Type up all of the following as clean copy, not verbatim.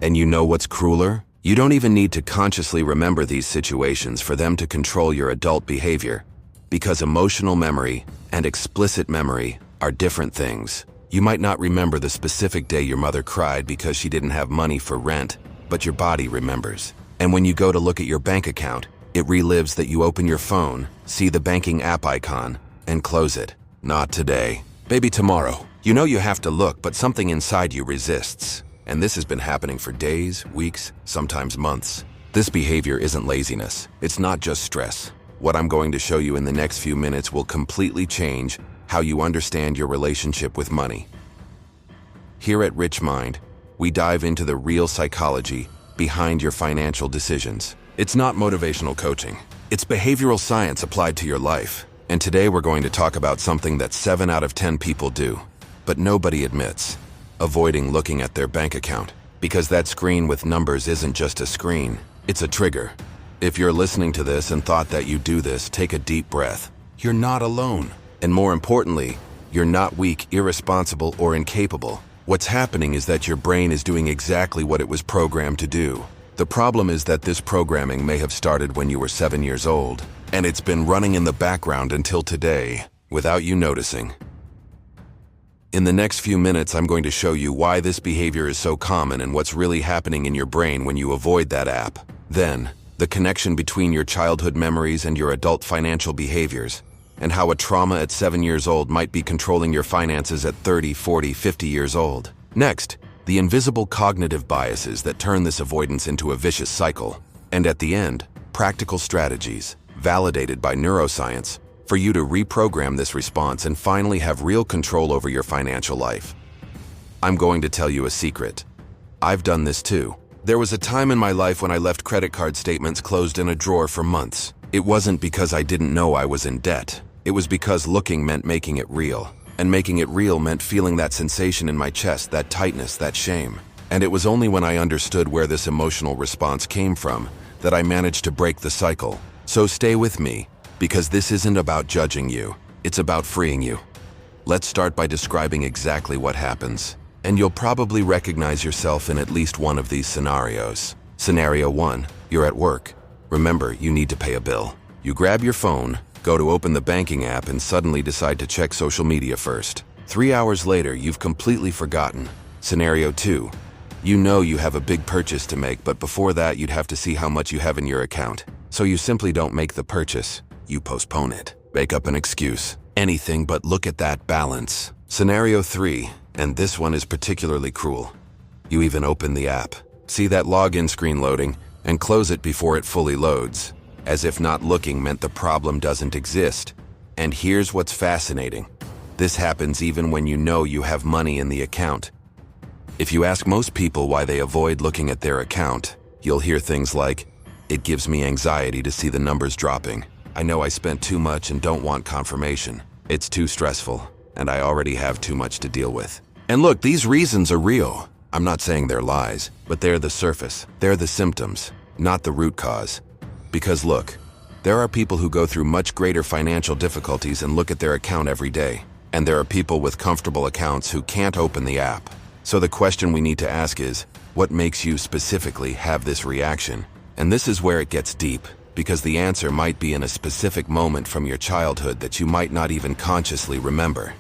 And you know what's crueler? You don't even need to consciously remember these situations for them to control your adult behavior, because emotional memory and explicit memory are different things. You might not remember the specific day your mother cried because she didn't have money for rent, but your body remembers. And when you go to look at your bank account, it relives that you open your phone, see the banking app icon, and close it. Not today. Maybe tomorrow. You know you have to look, but something inside you resists. And this has been happening for days, weeks, sometimes months. This behavior isn't laziness. It's not just stress. What I'm going to show you in the next few minutes will completely change how you understand your relationship with money. Here at Rich Mind, we dive into the real psychology behind your financial decisions. It's not motivational coaching. It's behavioral science applied to your life. And today we're going to talk about something that 7 out of 10 people do, but nobody admits: avoiding looking at their bank account. Because that screen with numbers isn't just a screen, it's a trigger. If you're listening to this and thought that you do this, take a deep breath. You're not alone. And more importantly, you're not weak, irresponsible, or incapable. What's happening is that your brain is doing exactly what it was programmed to do. The problem is that this programming may have started when you were 7 years old, and it's been running in the background until today, without you noticing. In the next few minutes, I'm going to show you why this behavior is so common and what's really happening in your brain when you avoid that app. Then, the connection between your childhood memories and your adult financial behaviors, and how a trauma at 7 years old might be controlling your finances at 30, 40, 50 years old. Next, the invisible cognitive biases that turn this avoidance into a vicious cycle. And at the end, practical strategies, validated by neuroscience, for you to reprogram this response and finally have real control over your financial life. I'm going to tell you a secret. I've done this too. There was a time in my life when I left credit card statements closed in a drawer for months. It wasn't because I didn't know I was in debt. It was because looking meant making it real. And making it real meant feeling that sensation in my chest, that tightness, that shame. And it was only when I understood where this emotional response came from that I managed to break the cycle. So stay with me, because this isn't about judging you. It's about freeing you. Let's start by describing exactly what happens. And you'll probably recognize yourself in at least one of these scenarios. Scenario 1, you're at work. Remember, you need to pay a bill. You grab your phone, go to open the banking app, and suddenly decide to check social media first. 3 hours later, you've completely forgotten. Scenario 2, you know you have a big purchase to make, but before that, you'd have to see how much you have in your account. So you simply don't make the purchase. You postpone it. Make up an excuse. Anything but look at that balance. Scenario 3, and this one is particularly cruel. You even open the app, see that login screen loading, and close it before it fully loads, as if not looking meant the problem doesn't exist. And here's what's fascinating. This happens even when you know you have money in the account. If you ask most people why they avoid looking at their account, you'll hear things like, "It gives me anxiety to see the numbers dropping. I know I spent too much and don't want confirmation. It's too stressful, and I already have too much to deal with." And look, these reasons are real. I'm not saying they're lies, but they're the surface. They're the symptoms, not the root cause. Because look, there are people who go through much greater financial difficulties and look at their account every day. And there are people with comfortable accounts who can't open the app. So the question we need to ask is, what makes you specifically have this reaction? And this is where it gets deep, because the answer might be in a specific moment from your childhood that you might not even consciously remember.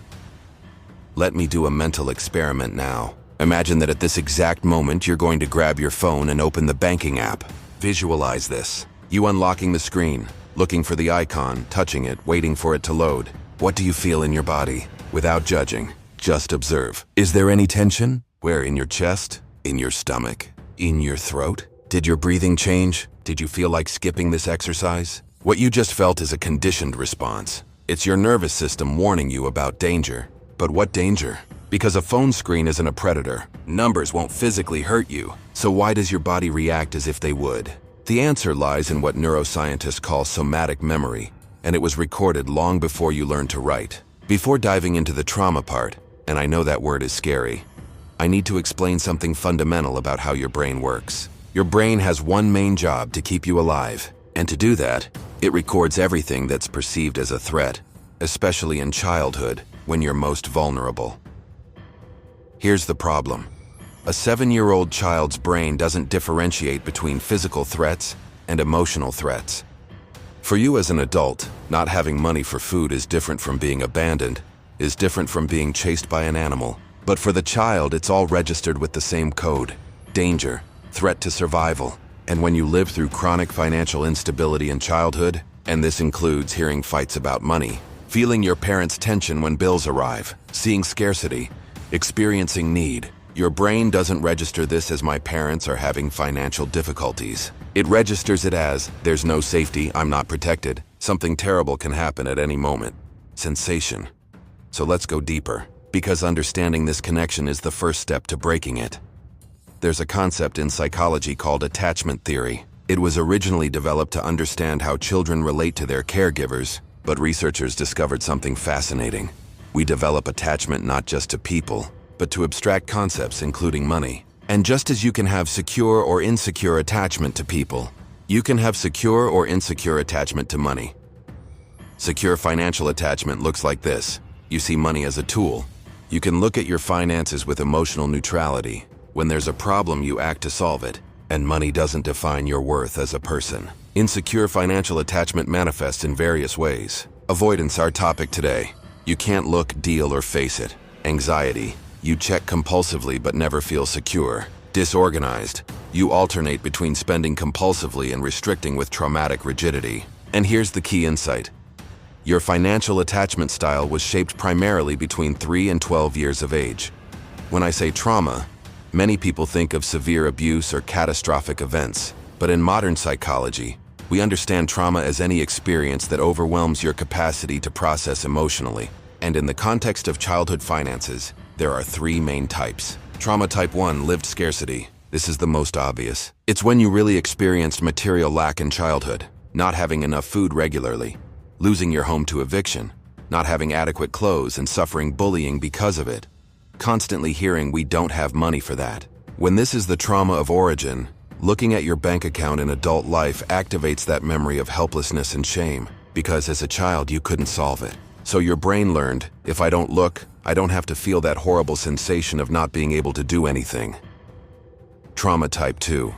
Let me do a mental experiment now. Imagine that at this exact moment you're going to grab your phone and open the banking app. Visualize this. You unlocking the screen, looking for the icon, touching it, waiting for it to load. What do you feel in your body? Without judging, just observe. Is there any tension? Where, in your chest? In your stomach? In your throat? Did your breathing change? Did you feel like skipping this exercise? What you just felt is a conditioned response. It's your nervous system warning you about danger. But what danger? Because a phone screen isn't a predator. Numbers won't physically hurt you. So why does your body react as if they would? The answer lies in what neuroscientists call somatic memory, and it was recorded long before you learned to write. Before diving into the trauma part, and I know that word is scary, I need to explain something fundamental about how your brain works. Your brain has one main job: to keep you alive. And to do that, it records everything that's perceived as a threat, especially in childhood, when you're most vulnerable. Here's the problem. A 7-year-old child's brain doesn't differentiate between physical threats and emotional threats. For you as an adult, not having money for food is different from being abandoned, is different from being chased by an animal. But for the child, it's all registered with the same code: danger, threat to survival. And when you live through chronic financial instability in childhood, and this includes hearing fights about money, feeling your parents' tension when bills arrive, seeing scarcity, experiencing need, your brain doesn't register this as my parents are having financial difficulties. It registers it as, there's no safety, I'm not protected, something terrible can happen at any moment. Sensation. So let's go deeper, because understanding this connection is the first step to breaking it. There's a concept in psychology called attachment theory. It was originally developed to understand how children relate to their caregivers, but researchers discovered something fascinating. We develop attachment not just to people, but to abstract concepts including money. And just as you can have secure or insecure attachment to people, you can have secure or insecure attachment to money. Secure financial attachment looks like this. You see money as a tool. You can look at your finances with emotional neutrality. When there's a problem, you act to solve it, and money doesn't define your worth as a person. Insecure financial attachment manifests in various ways. Avoidance, our topic today. You can't look, deal, or face it. Anxiety. You check compulsively but never feel secure. Disorganized. You alternate between spending compulsively and restricting with traumatic rigidity. And here's the key insight. Your financial attachment style was shaped primarily between 3 and 12 years of age. When I say trauma, many people think of severe abuse or catastrophic events, but in modern psychology, we understand trauma as any experience that overwhelms your capacity to process emotionally. And in the context of childhood finances, there are 3 main types. Trauma type 1, lived scarcity. This is the most obvious. It's when you really experienced material lack in childhood, not having enough food regularly, losing your home to eviction, not having adequate clothes and suffering bullying because of it. Constantly hearing we don't have money for that. When this is the trauma of origin, looking at your bank account in adult life activates that memory of helplessness and shame, because as a child you couldn't solve it. So your brain learned, if I don't look, I don't have to feel that horrible sensation of not being able to do anything. Trauma type 2,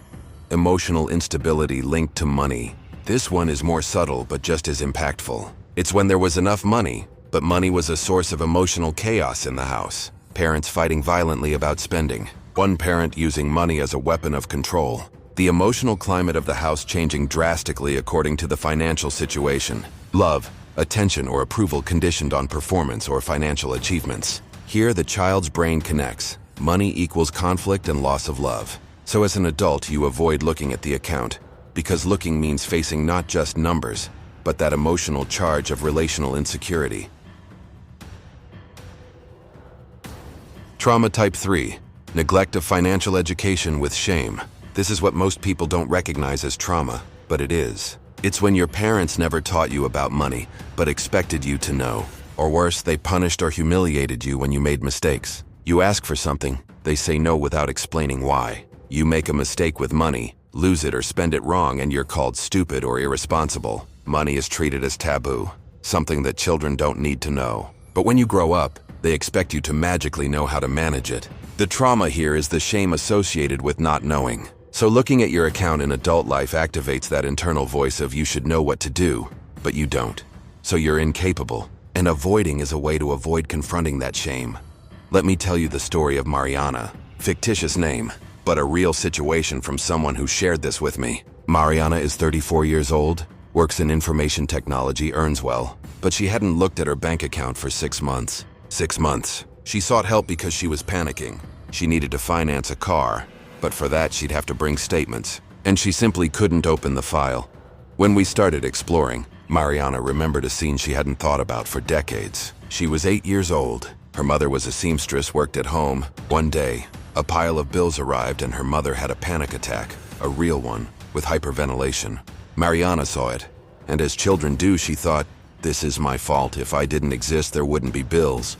emotional instability linked to money. This one is more subtle but just as impactful. It's when there was enough money, but money was a source of emotional chaos in the house. Parents fighting violently about spending. One parent using money as a weapon of control. The emotional climate of the house changing drastically according to the financial situation. Love, attention, or approval conditioned on performance or financial achievements. Here, the child's brain connects. Money equals conflict and loss of love. So as an adult, you avoid looking at the account, because looking means facing not just numbers, but that emotional charge of relational insecurity. Trauma type 3, neglect of financial education with shame. This is what most people don't recognize as trauma, but it is. It's when your parents never taught you about money, but expected you to know. Or worse, they punished or humiliated you when you made mistakes. You ask for something, they say no without explaining why. You make a mistake with money, lose it or spend it wrong, and you're called stupid or irresponsible. Money is treated as taboo, something that children don't need to know. But when you grow up, they expect you to magically know how to manage it. The trauma here is the shame associated with not knowing. So looking at your account in adult life activates that internal voice of you should know what to do, but you don't. So you're incapable, and avoiding is a way to avoid confronting that shame. Let me tell you the story of Mariana. Fictitious name, but a real situation from someone who shared this with me. Mariana is 34 years old, works in information technology, earns well, but she hadn't looked at her bank account for 6 months. 6 months. She sought help because she was panicking. She needed to finance a car, but for that she'd have to bring statements, and she simply couldn't open the file. When we started exploring, Mariana remembered a scene she hadn't thought about for decades. She was 8 years old. Her mother was a seamstress, worked at home. One day, a pile of bills arrived and her mother had a panic attack, a real one, with hyperventilation. Mariana saw it, and as children do, she thought, this is my fault. If I didn't exist, there wouldn't be bills.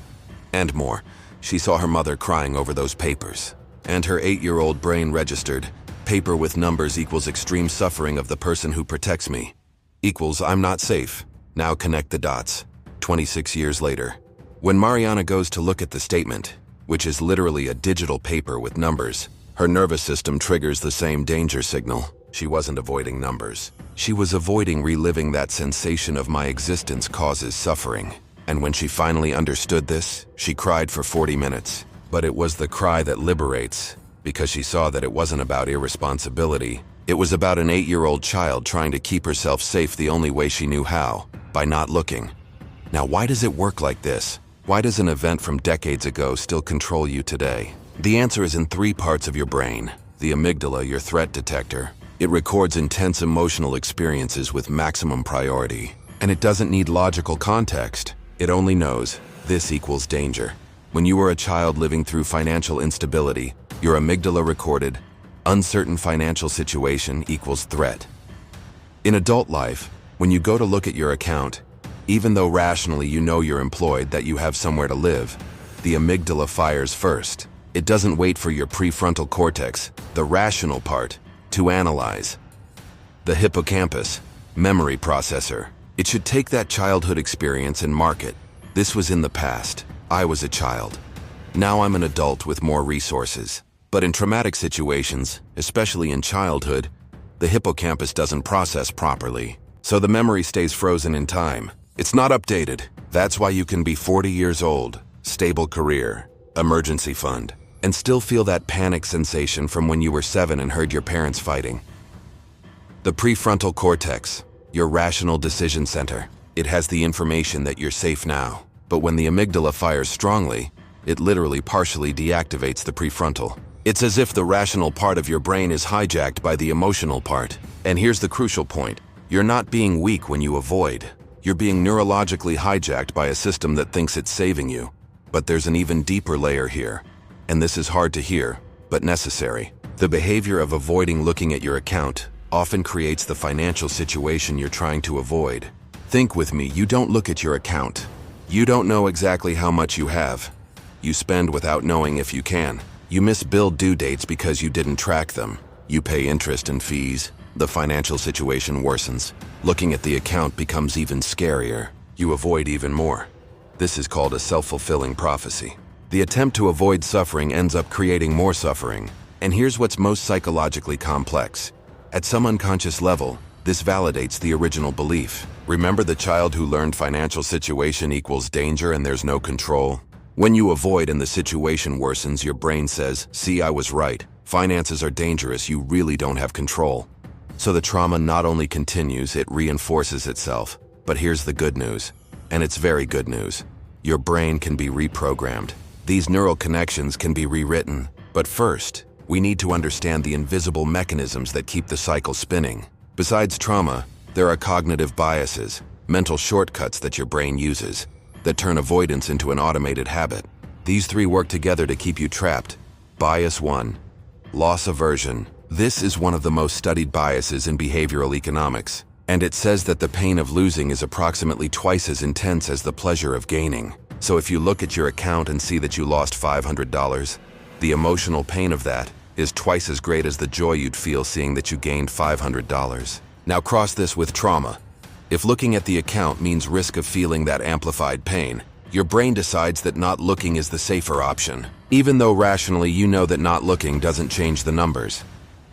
And more, she saw her mother crying over those papers. And her 8-year-old brain registered, paper with numbers equals extreme suffering of the person who protects me, equals I'm not safe. Now connect the dots. 26 years later. When Mariana goes to look at the statement, which is literally a digital paper with numbers. Her nervous system triggers the same danger signal. She wasn't avoiding numbers. She was avoiding reliving that sensation of my existence causes suffering. And when she finally understood this, she cried for 40 minutes. But it was the cry that liberates, because she saw that it wasn't about irresponsibility. It was about an 8-year-old child trying to keep herself safe the only way she knew how, by not looking. Now, why does it work like this? Why does an event from decades ago still control you today? The answer is in 3 parts of your brain. The amygdala, your threat detector. It records intense emotional experiences with maximum priority. And it doesn't need logical context. It only knows this equals danger. When you were a child living through financial instability, your amygdala recorded uncertain financial situation equals threat. In adult life, when you go to look at your account, even though rationally you know you're employed, that you have somewhere to live, the amygdala fires first. It doesn't wait for your prefrontal cortex, the rational part, to analyze. The hippocampus, memory processor. It should take that childhood experience and mark it. This was in the past. I was a child. Now I'm an adult with more resources. But in traumatic situations, especially in childhood, the hippocampus doesn't process properly. So the memory stays frozen in time. It's not updated. That's why you can be 40 years old, stable career, emergency fund, and still feel that panic sensation from when you were 7 and heard your parents fighting. The prefrontal cortex, your rational decision center. It has the information that you're safe now. But when the amygdala fires strongly, it literally partially deactivates the prefrontal. It's as if the rational part of your brain is hijacked by the emotional part. And here's the crucial point. You're not being weak when you avoid. You're being neurologically hijacked by a system that thinks it's saving you. But there's an even deeper layer here. And this is hard to hear, but necessary. The behavior of avoiding looking at your account often creates the financial situation you're trying to avoid. Think with me, you don't look at your account. You don't know exactly how much you have. You spend without knowing if you can. You miss bill due dates because you didn't track them. You pay interest and fees. The financial situation worsens. Looking at the account becomes even scarier. You avoid even more. This is called a self-fulfilling prophecy. The attempt to avoid suffering ends up creating more suffering. And here's what's most psychologically complex. At some unconscious level, this validates the original belief. Remember the child who learned financial situation equals danger and there's no control? When you avoid and the situation worsens, your brain says, "See, I was right. Finances are dangerous, you really don't have control." So the trauma not only continues, it reinforces itself. But here's the good news, and it's very good news. Your brain can be reprogrammed. These neural connections can be rewritten. But first, we need to understand the invisible mechanisms that keep the cycle spinning. Besides trauma, there are cognitive biases, mental shortcuts that your brain uses, that turn avoidance into an automated habit. These 3 work together to keep you trapped. Bias 1. Loss aversion. This is one of the most studied biases in behavioral economics, and it says that the pain of losing is approximately twice as intense as the pleasure of gaining. So if you look at your account and see that you lost $500, the emotional pain of that is twice as great as the joy you'd feel seeing that you gained $500. Now cross this with trauma. If looking at the account means risk of feeling that amplified pain, your brain decides that not looking is the safer option, even though rationally you know that not looking doesn't change the numbers.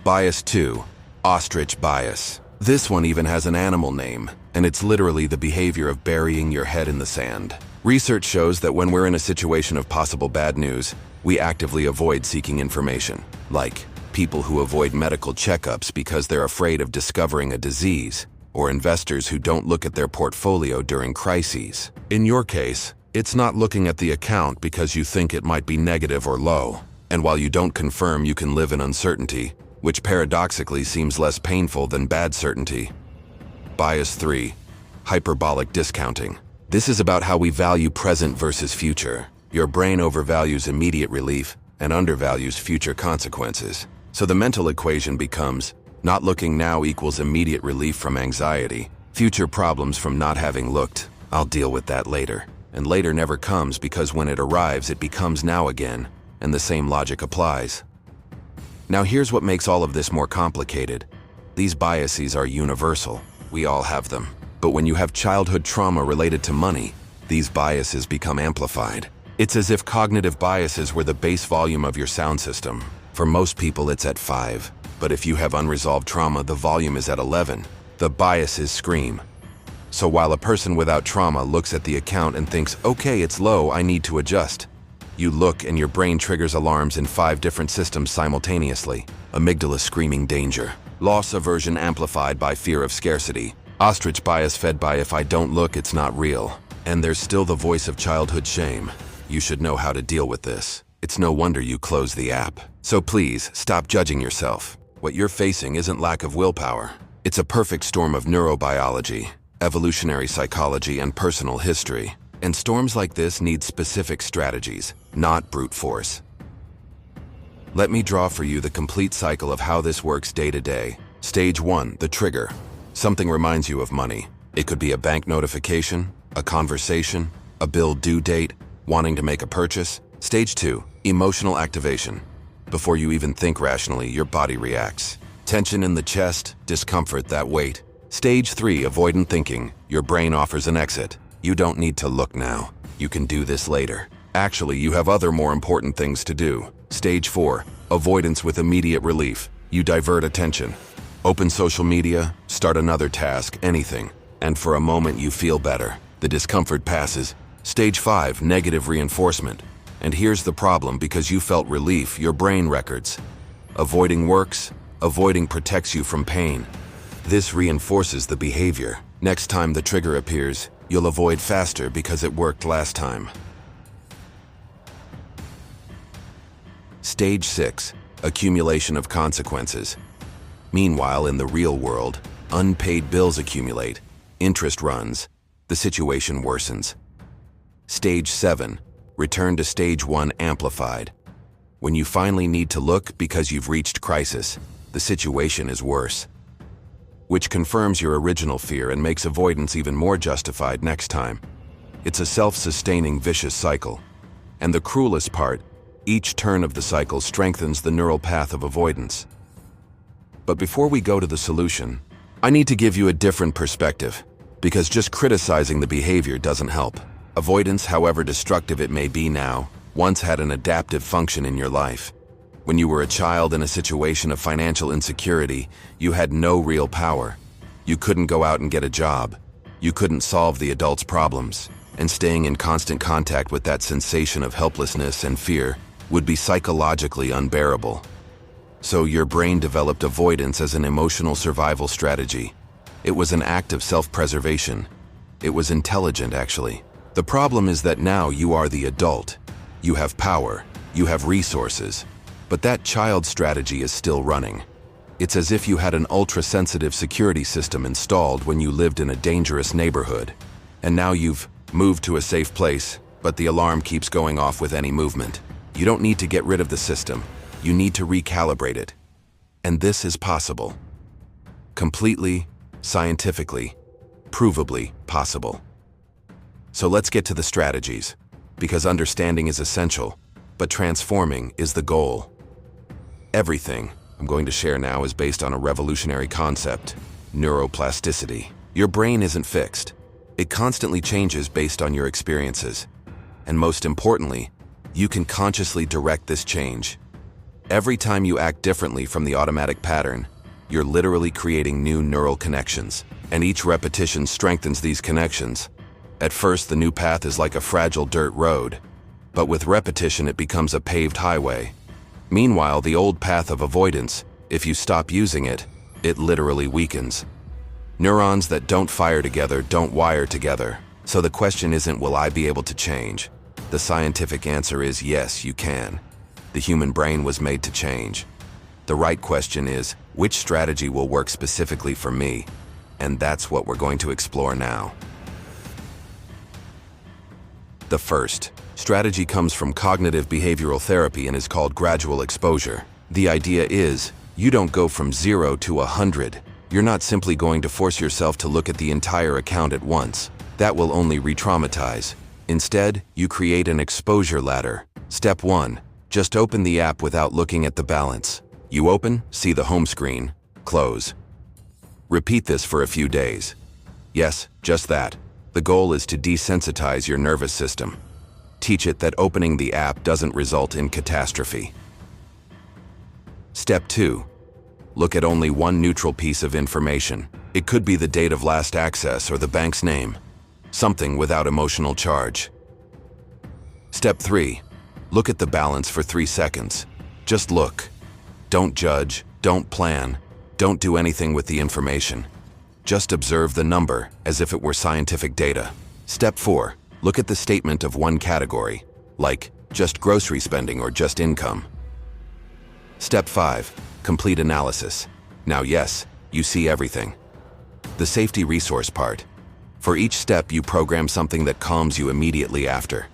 Bias 2. Ostrich bias. This one even has an animal name, and it's literally the behavior of burying your head in the sand. Research shows that when we're in a situation of possible bad news, we actively avoid seeking information, like people who avoid medical checkups because they're afraid of discovering a disease, or investors who don't look at their portfolio during crises. In your case, it's not looking at the account because you think it might be negative or low. And while you don't confirm, you can live in uncertainty, which paradoxically seems less painful than bad certainty. Bias 3. Hyperbolic discounting. This is about how we value present versus future. Your brain overvalues immediate relief and undervalues future consequences. So the mental equation becomes, not looking now equals immediate relief from anxiety, future problems from not having looked. I'll deal with that later. And later never comes because when it arrives, it becomes now again, and the same logic applies. Now here's what makes all of this more complicated. These biases are universal. We all have them. But when you have childhood trauma related to money, these biases become amplified. It's as if cognitive biases were the base volume of your sound system. For most people, it's at 5. But if you have unresolved trauma, the volume is at 11. The biases scream. So while a person without trauma looks at the account and thinks, okay, it's low, I need to adjust, you look and your brain triggers alarms in 5 different systems simultaneously. Amygdala screaming danger. Loss aversion amplified by fear of scarcity. Ostrich bias fed by if I don't look, it's not real. And there's still the voice of childhood shame. You should know how to deal with this. It's no wonder you close the app. So please, stop judging yourself. What you're facing isn't lack of willpower. It's a perfect storm of neurobiology, evolutionary psychology, and personal history. And storms like this need specific strategies, not brute force. Let me draw for you the complete cycle of how this works day to day. Stage 1, the trigger. Something reminds you of money. It could be a bank notification, a conversation, a bill due date, wanting to make a purchase. Stage 2, emotional activation. Before you even think rationally, your body reacts. Tension in the chest, discomfort, that weight. Stage 3, avoidant thinking. Your brain offers an exit. You don't need to look now. You can do this later. Actually, you have other more important things to do. Stage 4, avoidance with immediate relief. You divert attention. Open social media, start another task, anything. And for a moment you feel better. The discomfort passes. Stage 5, negative reinforcement. And here's the problem, because you felt relief, your brain records. Avoiding works. Avoiding protects you from pain. This reinforces the behavior. Next time the trigger appears, you'll avoid faster because it worked last time. Stage 6, accumulation of consequences. Meanwhile, in the real world, unpaid bills accumulate, interest runs, the situation worsens. Stage 7, return to stage 1 amplified. When you finally need to look because you've reached crisis, the situation is worse, which confirms your original fear and makes avoidance even more justified next time. It's a self-sustaining vicious cycle. And the cruelest part, each turn of the cycle strengthens the neural path of avoidance. But before we go to the solution, I need to give you a different perspective, because just criticizing the behavior doesn't help. Avoidance, however destructive it may be now, once had an adaptive function in your life. When you were a child in a situation of financial insecurity, you had no real power. You couldn't go out and get a job. You couldn't solve the adult's problems. And staying in constant contact with that sensation of helplessness and fear would be psychologically unbearable. So your brain developed avoidance as an emotional survival strategy. It was an act of self-preservation. It was intelligent, actually. The problem is that now you are the adult. You have power. You have resources. But that child strategy is still running. It's as if you had an ultra-sensitive security system installed when you lived in a dangerous neighborhood. And now you've moved to a safe place, but the alarm keeps going off with any movement. You don't need to get rid of the system. You need to recalibrate it. And this is possible. Completely, scientifically, provably possible. So let's get to the strategies, because understanding is essential, but transforming is the goal. Everything I'm going to share now is based on a revolutionary concept, neuroplasticity. Your brain isn't fixed. It constantly changes based on your experiences. And most importantly, you can consciously direct this change. Every time you act differently from the automatic pattern, you're literally creating new neural connections, and each repetition strengthens these connections. At first, the new path is like a fragile dirt road, but with repetition it becomes a paved highway. Meanwhile, the old path of avoidance, if you stop using it, it literally weakens. Neurons that don't fire together don't wire together. So the question isn't, will I be able to change? The scientific answer is yes, you can. The human brain was made to change. The right question is, which strategy will work specifically for me? And that's what we're going to explore now. The first strategy comes from cognitive behavioral therapy and is called gradual exposure. The idea is, you don't go from 0 to 100. You're not simply going to force yourself to look at the entire account at once. That will only re-traumatize. Instead, you create an exposure ladder. Step 1. Just open the app without looking at the balance. You open, see the home screen, close. Repeat this for a few days. Yes, just that. The goal is to desensitize your nervous system. Teach it that opening the app doesn't result in catastrophe. Step 2. Look at only one neutral piece of information. It could be the date of last access or the bank's name. Something without emotional charge. Step 3. Look at the balance for 3 seconds. Just look. Don't judge, don't plan, don't do anything with the information. Just observe the number as if it were scientific data. Step 4. Look at the statement of one category, like just grocery spending or just income. Step 5. Complete analysis. Now yes, you see everything. The safety resource part. For each step, you program something that calms you immediately after.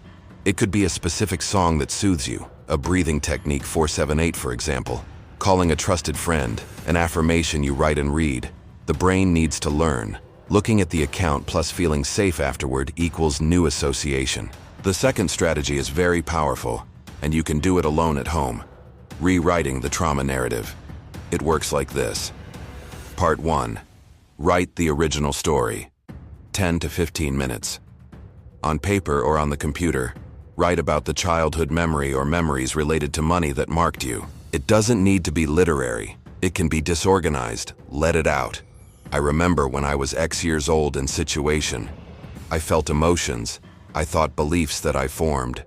It could be a specific song that soothes you, a breathing technique 478 for example, calling a trusted friend, an affirmation you write and read. The brain needs to learn. Looking at the account plus feeling safe afterward equals new association. The second strategy is very powerful, and you can do it alone at home. Rewriting the trauma narrative. It works like this. Part 1. Write the original story. 10 to 15 minutes. On paper or on the computer, write about the childhood memory or memories related to money that marked you. It doesn't need to be literary. It can be disorganized. Let it out. I remember when I was X years old in situation. I felt emotions. I thought beliefs that I formed.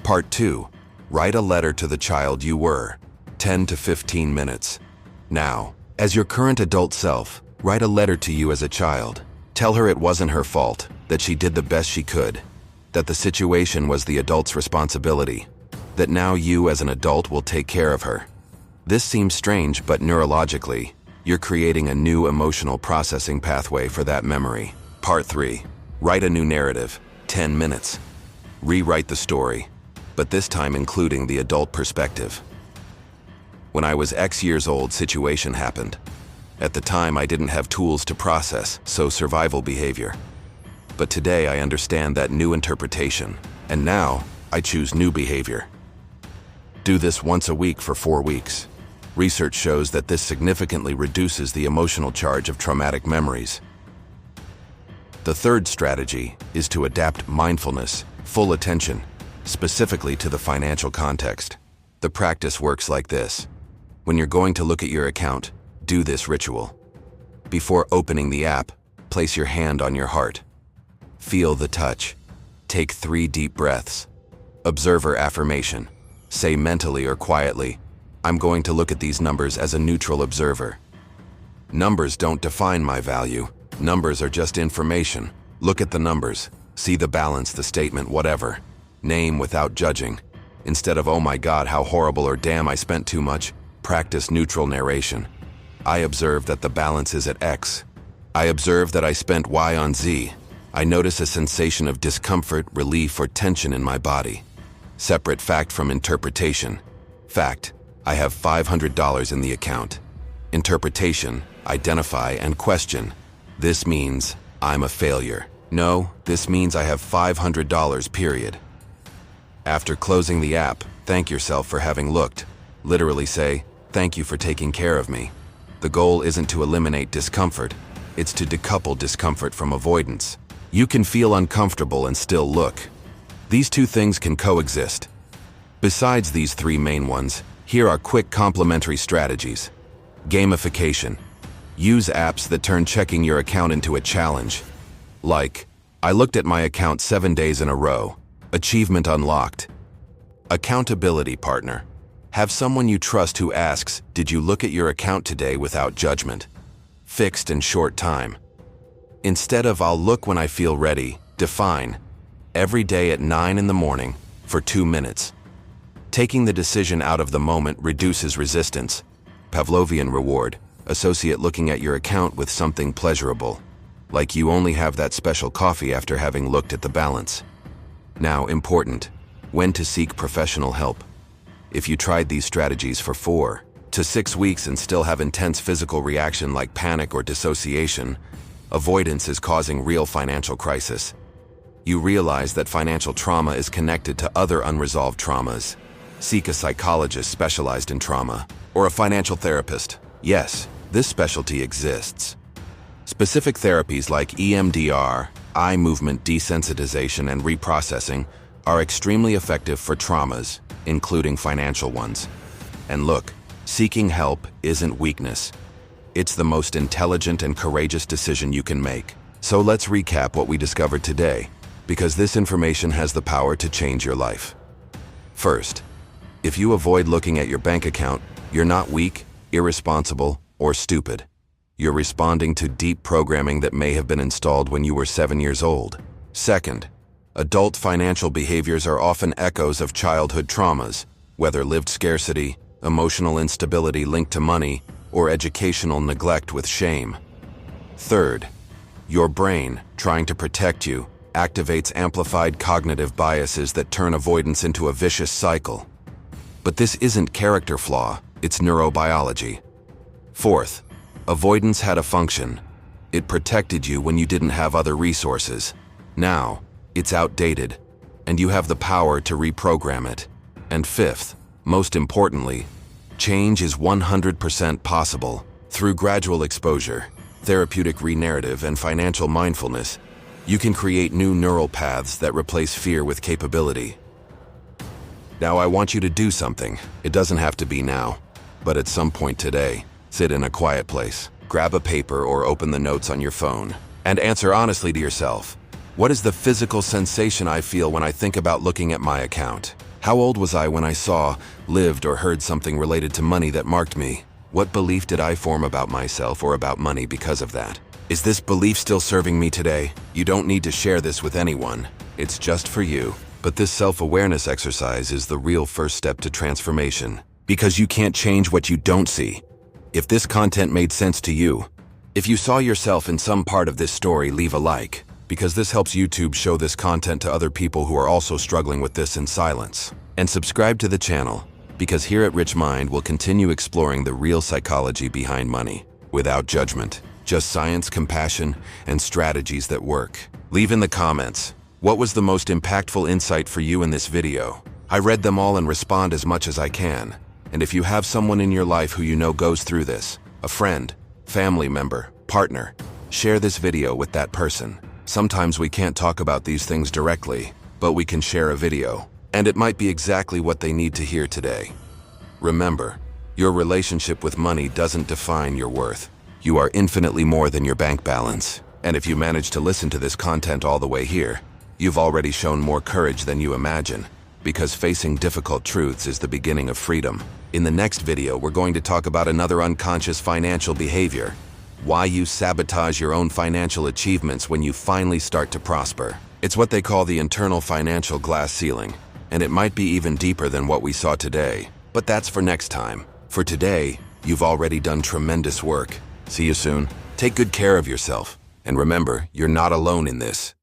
Part 2. Write a letter to the child you were. 10 to 15 minutes. Now, as your current adult self, write a letter to you as a child. Tell her it wasn't her fault, that she did the best she could, that the situation was the adult's responsibility, that now you as an adult will take care of her. This seems strange, but neurologically, you're creating a new emotional processing pathway for that memory. Part 3. Write a new narrative. 10 minutes. Rewrite the story, but this time including the adult perspective. When I was X years old, situation happened. At the time, I didn't have tools to process, so survival behavior. But today, I understand that new interpretation, and now, I choose new behavior. Do this once a week for 4 weeks. Research shows that this significantly reduces the emotional charge of traumatic memories. The third strategy is to adapt mindfulness, full attention, specifically to the financial context. The practice works like this. When you're going to look at your account, do this ritual. Before opening the app, place your hand on your heart. Feel the touch. Take 3 deep breaths. Observer affirmation. Say mentally or quietly, I'm going to look at these numbers as a neutral observer. Numbers don't define my value. Numbers are just information. Look at the numbers. See the balance, the statement, whatever. Name without judging. Instead of, oh my God, how horrible, or damn, I spent too much, practice neutral narration. I observe that the balance is at X. I observe that I spent Y on Z. I notice a sensation of discomfort, relief, or tension in my body. Separate fact from interpretation. Fact, I have $500 in the account. Interpretation, identify and question. This means I'm a failure. No, this means I have $500, period. After closing the app, thank yourself for having looked. Literally say, thank you for taking care of me. The goal isn't to eliminate discomfort, it's to decouple discomfort from avoidance. You can feel uncomfortable and still look. These two things can coexist. Besides these 3 main ones, here are quick complementary strategies. Gamification. Use apps that turn checking your account into a challenge. Like, I looked at my account 7 days in a row. Achievement unlocked. Accountability partner. Have someone you trust who asks, did you look at your account today, without judgment. Fixed and short time. Instead of I'll look when I feel ready, define. Every day at 9 in the morning for 2 minutes. Taking the decision out of the moment reduces resistance. Pavlovian reward. Associate looking at your account with something pleasurable. Like you only have that special coffee after having looked at the balance. Now, important. When to seek professional help. If you tried these strategies for 4 to 6 weeks and still have intense physical reaction like panic or dissociation, avoidance is causing real financial crisis. You realize that financial trauma is connected to other unresolved traumas. Seek a psychologist specialized in trauma, or a financial therapist. Yes, this specialty exists. Specific therapies like EMDR, eye movement desensitization and reprocessing are extremely effective for traumas, including financial ones. And look, seeking help isn't weakness. It's the most intelligent and courageous decision you can make. So let's recap what we discovered today, because this information has the power to change your life. First, if you avoid looking at your bank account, you're not weak, irresponsible, or stupid. You're responding to deep programming that may have been installed when you were 7 years old. Second, adult financial behaviors are often echoes of childhood traumas, whether lived scarcity, emotional instability linked to money, or educational neglect with shame. Third, your brain, trying to protect you, activates amplified cognitive biases that turn avoidance into a vicious cycle. But this isn't character flaw, it's neurobiology. Fourth, avoidance had a function. It protected you when you didn't have other resources. Now, it's outdated, and you have the power to reprogram it. And fifth, most importantly, change is 100% possible. Through gradual exposure, therapeutic re-narrative, and financial mindfulness, you can create new neural paths that replace fear with capability. Now I want you to do something. It doesn't have to be now, but at some point today, sit in a quiet place, grab a paper or open the notes on your phone, and answer honestly to yourself. What is the physical sensation I feel when I think about looking at my account? How old was I when I saw, lived, or heard something related to money that marked me? What belief did I form about myself or about money because of that? Is this belief still serving me today? You don't need to share this with anyone. It's just for you. But this self-awareness exercise is the real first step to transformation, because you can't change what you don't see. If this content made sense to you, if you saw yourself in some part of this story, leave a like, because this helps YouTube show this content to other people who are also struggling with this in silence. And subscribe to the channel, because here at Rich Mind we'll continue exploring the real psychology behind money, without judgment, just science, compassion, and strategies that work. Leave in the comments, what was the most impactful insight for you in this video? I read them all and respond as much as I can. And if you have someone in your life who you know goes through this, a friend, family member, partner, share this video with that person. Sometimes we can't talk about these things directly, but we can share a video, and it might be exactly what they need to hear today. Remember, your relationship with money doesn't define your worth. You are infinitely more than your bank balance. And if you manage to listen to this content all the way here, you've already shown more courage than you imagine, because facing difficult truths is the beginning of freedom. In the next video, we're going to talk about another unconscious financial behavior, why you sabotage your own financial achievements when you finally start to prosper. It's what they call the internal financial glass ceiling, and it might be even deeper than what we saw today. But that's for next time. For today, you've already done tremendous work. See you soon. Take good care of yourself. And remember, you're not alone in this.